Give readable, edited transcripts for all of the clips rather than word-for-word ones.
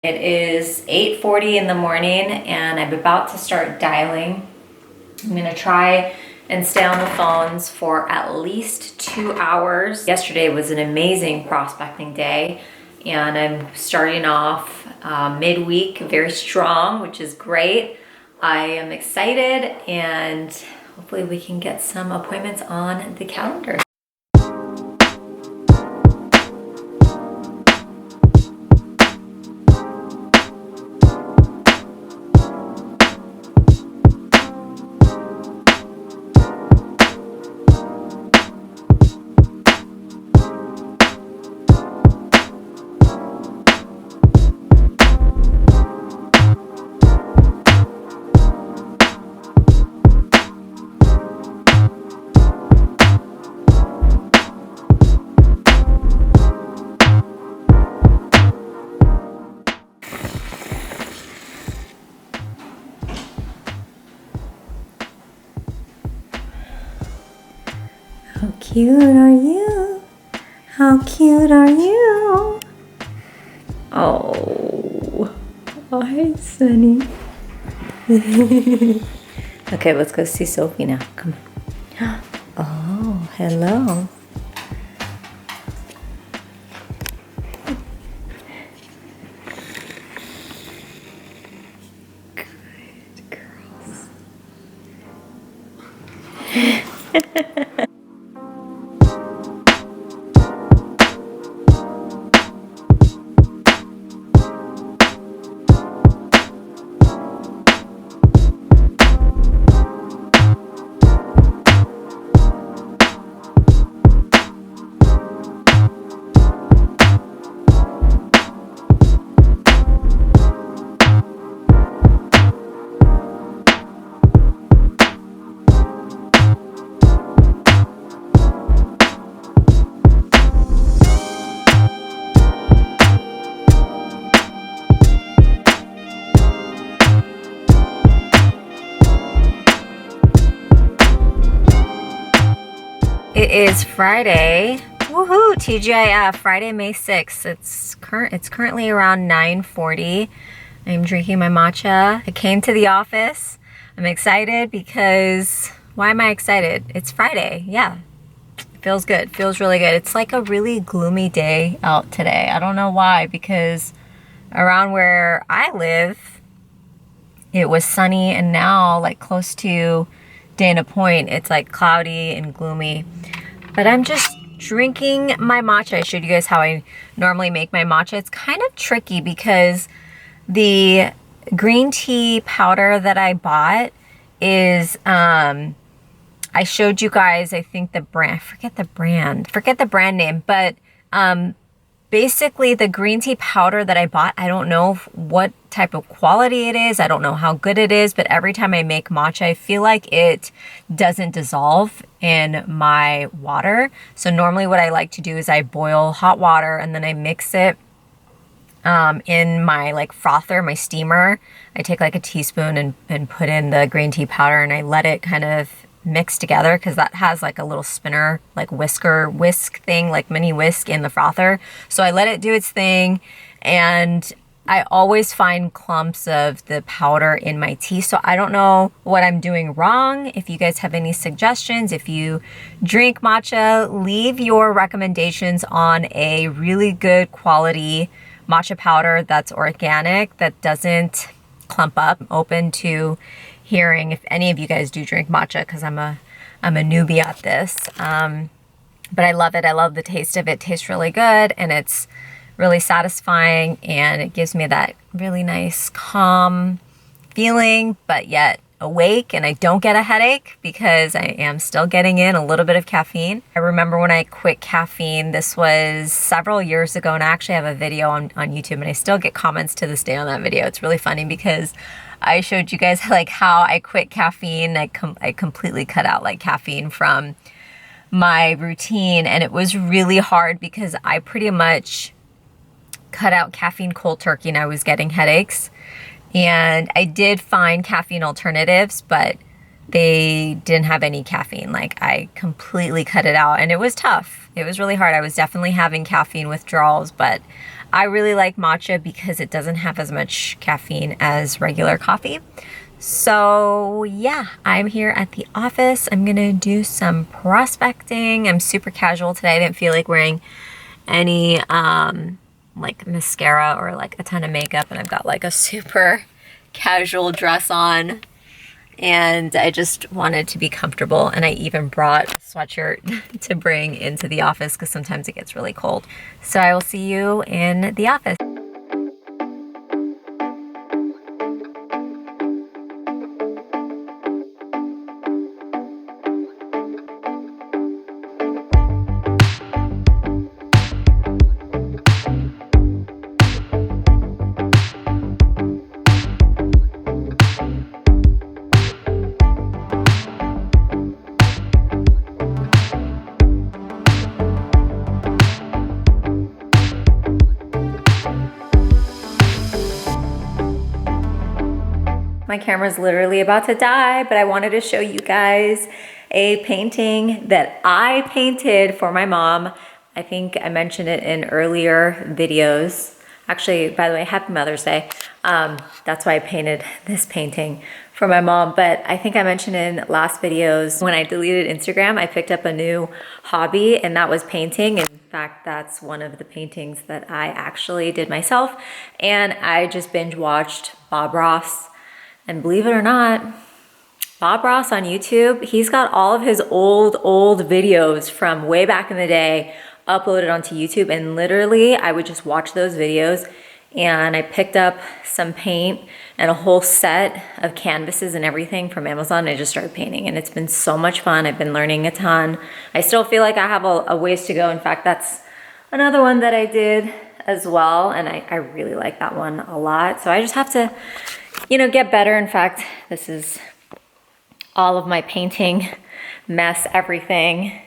It is 8:40 in the morning and I'm about to start dialing. I'm gonna try and stay on the phones for at least 2 hours. Yesterday was an amazing prospecting day and I'm starting off midweek very strong, which is great. I am excited and hopefully we can get some appointments on the calendar. How cute are you? How cute are you? Oh, hi, Sunny. Okay, let's go see Sophie now. Come on. Oh, hello. Good girls. It is Friday. Woohoo! TGIF, Friday, May 6th. It's currently around 9:40. I'm drinking my matcha. I came to the office. I'm excited because, why am I excited? It's Friday, yeah. It feels good, feels really good. It's like a really gloomy day out today. I don't know why, because around where I live, it was sunny, and now like close to Dana Point, it's like cloudy and gloomy. But I'm just drinking my matcha. I showed you guys how I normally make my matcha. It's kind of tricky because the green tea powder that I bought is, I showed you guys, I think the brand, forget the brand name, but basically the green tea powder that I bought, I don't know what type of quality it is. I don't know how good it is, but every time I make matcha, I feel like it doesn't dissolve in my water. So normally what I like to do is I boil hot water and then I mix it in my like frother, my steamer. I take like a teaspoon and put in the green tea powder and I let it kind of mix together because that has like a little spinner, like whisk thing, like mini whisk in the frother. So I let it do its thing and I always find clumps of the powder in my tea. So I don't know what I'm doing wrong. If you guys have any suggestions, if you drink matcha, leave your recommendations on a really good quality matcha powder that's organic, that doesn't clump up. I'm open to hearing if any of you guys do drink matcha because I'm a newbie at this. But I love it. I love the taste of it. It tastes really good and it's really satisfying and it gives me that really nice calm feeling, but yet awake, and I don't get a headache because I am still getting in a little bit of caffeine. I remember when I quit caffeine, this was several years ago, and I actually have a video on YouTube and I still get comments to this day on that video. It's really funny because I showed you guys like how I quit caffeine. I completely cut out like caffeine from my routine, and it was really hard because I pretty much cut out caffeine cold turkey and I was getting headaches. And I did find caffeine alternatives, but they didn't have any caffeine. Like, I completely cut it out, and it was tough. It was really hard. I was definitely having caffeine withdrawals, but I really like matcha because it doesn't have as much caffeine as regular coffee. So yeah, I'm here at the office. I'm gonna do some prospecting. I'm super casual today. I didn't feel like wearing any like mascara or like a ton of makeup, and I've got like a super casual dress on, and I just wanted to be comfortable. And I even brought a sweatshirt to bring into the office because sometimes it gets really cold. So I will see you in the office. My camera's literally about to die, but I wanted to show you guys a painting that I painted for my mom. I think I mentioned it in earlier videos. Actually, by the way, happy Mother's Day. That's why I painted this painting for my mom, but I think I mentioned in last videos, when I deleted Instagram, I picked up a new hobby, and that was painting. In fact, that's one of the paintings that I actually did myself, and I just binge watched Bob Ross. And believe it or not, Bob Ross on YouTube, he's got all of his old videos from way back in the day uploaded onto YouTube. And literally, I would just watch those videos, and I picked up some paint and a whole set of canvases and everything from Amazon. And I just started painting, and it's been so much fun. I've been learning a ton. I still feel like I have a ways to go. In fact, that's another one that I did as well, and I really like that one a lot. So I just have to, you know, get better. In fact, this is all of my painting mess, everything.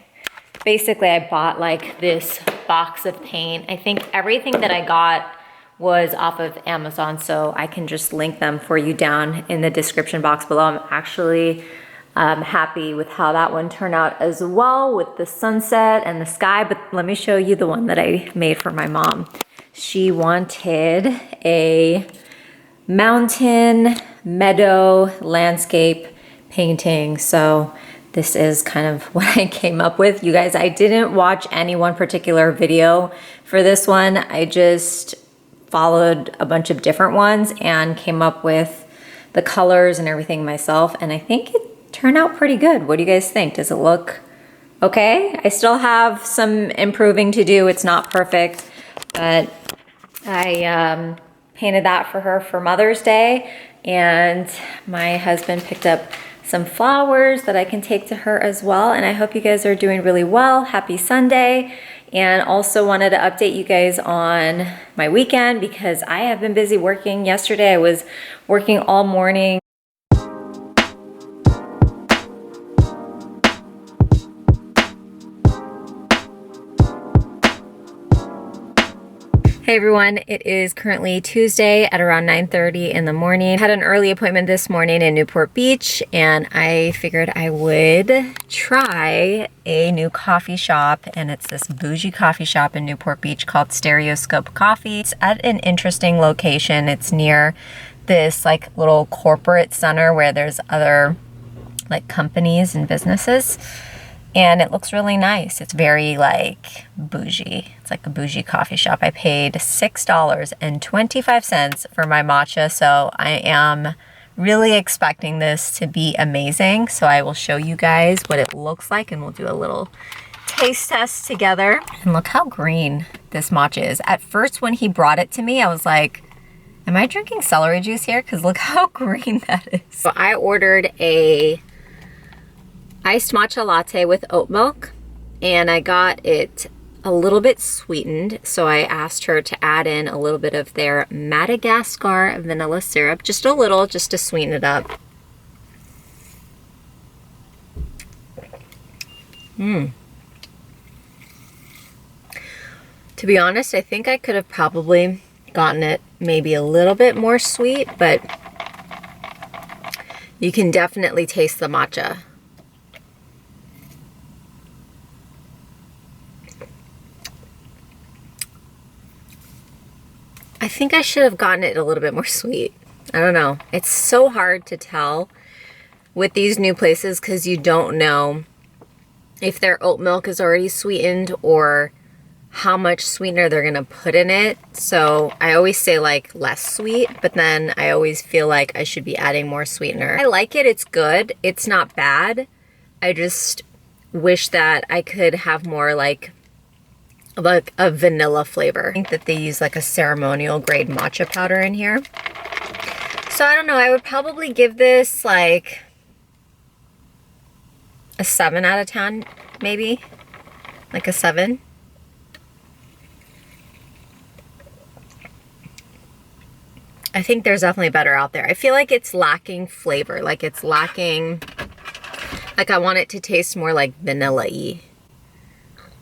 Basically, I bought like this box of paint. I think everything that I got was off of Amazon, so I can just link them for you down in the description box below. I'm actually happy with how that one turned out as well, with the sunset and the sky. But let me show you the one that I made for my mom. She wanted a mountain, meadow, landscape painting. So this is kind of what I came up with. You guys, I didn't watch any one particular video for this one. I just followed a bunch of different ones and came up with the colors and everything myself. And I think it turned out pretty good. What do you guys think? Does it look okay? I still have some improving to do. It's not perfect, but I painted that for her for Mother's Day, and my husband picked up some flowers that I can take to her as well. And I hope you guys are doing really well. Happy Sunday. And also wanted to update you guys on my weekend because I have been busy working. Yesterday I was working all morning. Hey everyone, it is currently Tuesday at around 9:30 in the morning. I had an early appointment this morning in Newport Beach, and I figured I would try a new coffee shop, and it's this bougie coffee shop in Newport Beach called Stereoscope Coffee. It's at an interesting location. It's near this like little corporate center where there's other like companies and businesses. And it looks really nice. It's very like bougie. It's like a bougie coffee shop. I paid $6.25 for my matcha, so I am really expecting this to be amazing. So I will show you guys what it looks like, and we'll do a little taste test together. And look how green this matcha is. At first when he brought it to me, I was like, am I drinking celery juice here? Because look how green that is. So I ordered a iced matcha latte with oat milk, and I got it a little bit sweetened, so I asked her to add in a little bit of their Madagascar vanilla syrup, just a little, just to sweeten it up. To be honest, I think I could have probably gotten it maybe a little bit more sweet, but You can definitely taste the matcha. I think I should have gotten it a little bit more sweet. I don't know. It's so hard to tell with these new places because you don't know if their oat milk is already sweetened or how much sweetener they're gonna put in it. So I always say like less sweet, but then I always feel like I should be adding more sweetener. I like it, it's good, it's not bad. I just wish that I could have more like a vanilla flavor. I think that they use like a ceremonial grade matcha powder in here. So I don't know, I would probably give this like a 7 out of 10, maybe, like a 7. I think there's definitely better out there. I feel like it's lacking flavor, like it's lacking, like I want it to taste more like vanilla-y.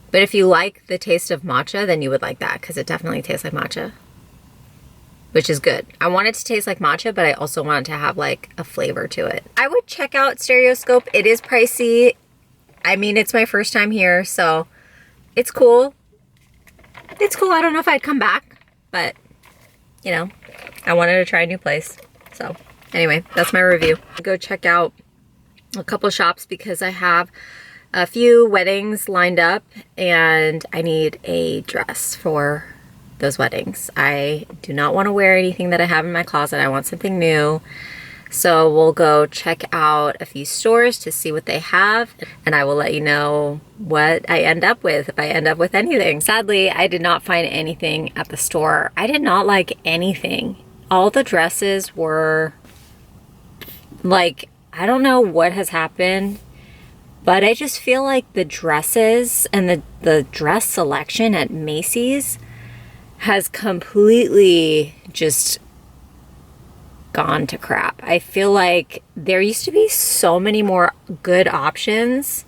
But if you like the taste of matcha, then you would like that because it definitely tastes like matcha, which is good. I want it to taste like matcha, but I also want it to have like a flavor to it. I would check out Stereoscope. It is pricey. I mean, it's my first time here, so it's cool. It's cool. I don't know if I'd come back, but you know, I wanted to try a new place. So anyway, that's my review. Go check out a couple shops because I have a few weddings lined up and I need a dress for those weddings. I do not want to wear anything that I have in my closet. I want something new. So we'll go check out a few stores to see what they have and I will let you know what I end up with, if I end up with anything. Sadly, I did not find anything at the store. I did not like anything. All the dresses were like, I don't know what has happened, but I just feel like the dresses and the dress selection at Macy's has completely just gone to crap. I feel like there used to be so many more good options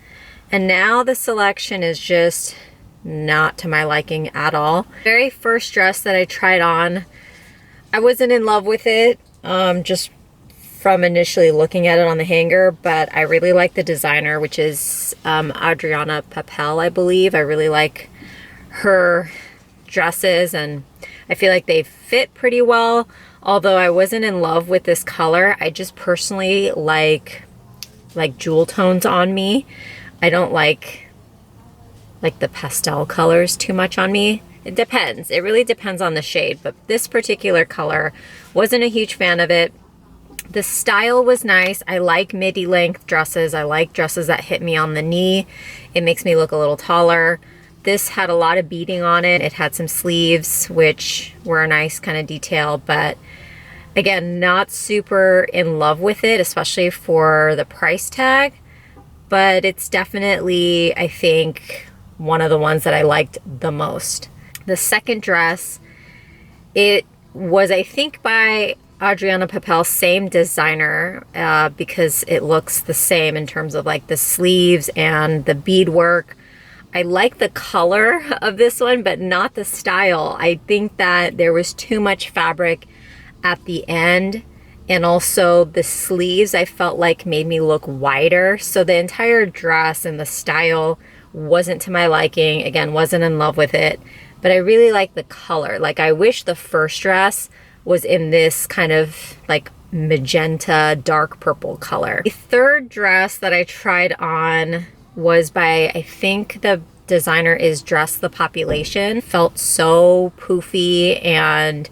and now the selection is just not to my liking at all. Very first dress that I tried on, I wasn't in love with it, just from initially looking at it on the hanger, but I really like the designer, which is Adriana Papel, I believe. I really like her dresses and I feel like they fit pretty well. Although I wasn't in love with this color, I just personally like jewel tones on me. I don't like the pastel colors too much on me. It depends. It really depends on the shade, but this particular color, wasn't a huge fan of it. The style was nice. I like midi length dresses. I like dresses that hit me on the knee. It makes me look a little taller. This had a lot of beading on it. It had some sleeves, which were a nice kind of detail, but again, not super in love with it, especially for the price tag. But it's definitely, I think, one of the ones that I liked the most. The second dress, it was, I think, by Adriana Papel, same designer, because it looks the same in terms of like the sleeves and the beadwork. I like the color of this one, but not the style. I think that there was too much fabric at the end, and also the sleeves I felt like made me look wider. So the entire dress and the style wasn't to my liking. Again, wasn't in love with it, but I really like the color. Like I wish the first dress was in this kind of like magenta, dark purple color. The third dress that I tried on was by, I think the designer is Dress the Population. Felt so poofy and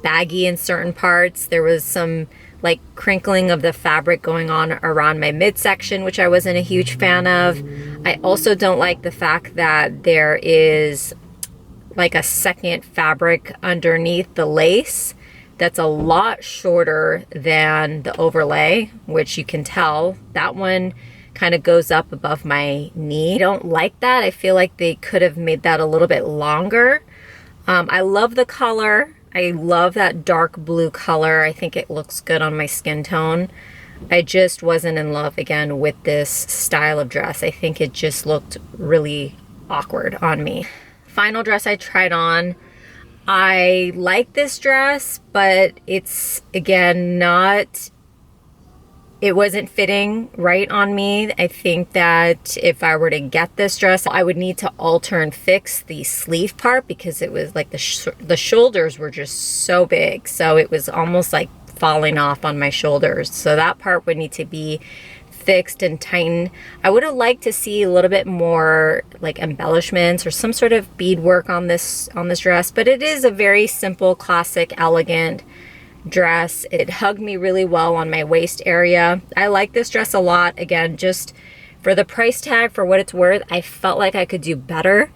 baggy in certain parts. There was some like crinkling of the fabric going on around my midsection, which I wasn't a huge fan of. I also don't like the fact that there is like a second fabric underneath the lace that's a lot shorter than the overlay, which you can tell. That one kind of goes up above my knee. I don't like that. I feel like they could have made that a little bit longer. I love the color. I love that dark blue color. I think it looks good on my skin tone. I just wasn't in love again with this style of dress. I think it just looked really awkward on me. Final dress I tried on, I like this dress, but it's again not it wasn't fitting right on me. I think that if I were to get this dress, I would need to alter and fix the sleeve part because it was like the shoulders were just so big. So it was almost like falling off on my shoulders. So that part would need to be fixed and tightened. I would have liked to see a little bit more like embellishments or some sort of beadwork on this dress, but it is a very simple, classic, elegant dress. It hugged me really well on my waist area. I like this dress a lot. Again, just for the price tag, for what it's worth, I felt like I could do better.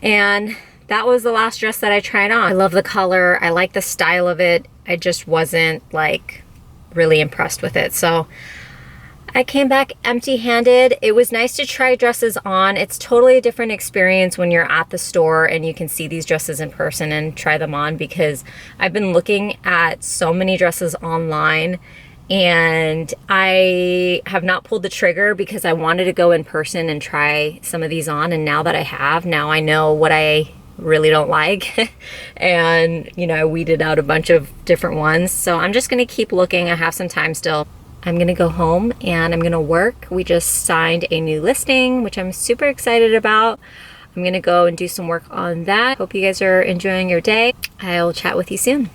And that was the last dress that I tried on. I love the color. I like the style of it. I just wasn't like really impressed with it. So I came back empty-handed. It was nice to try dresses on. It's totally a different experience when you're at the store and you can see these dresses in person and try them on, because I've been looking at so many dresses online and I have not pulled the trigger because I wanted to go in person and try some of these on. And now that I have, now I know what I really don't like. And, you know, I weeded out a bunch of different ones. So I'm just gonna keep looking. I have some time still. I'm gonna go home and I'm gonna work. We just signed a new listing, which I'm super excited about. I'm gonna go and do some work on that. Hope you guys are enjoying your day. I'll chat with you soon.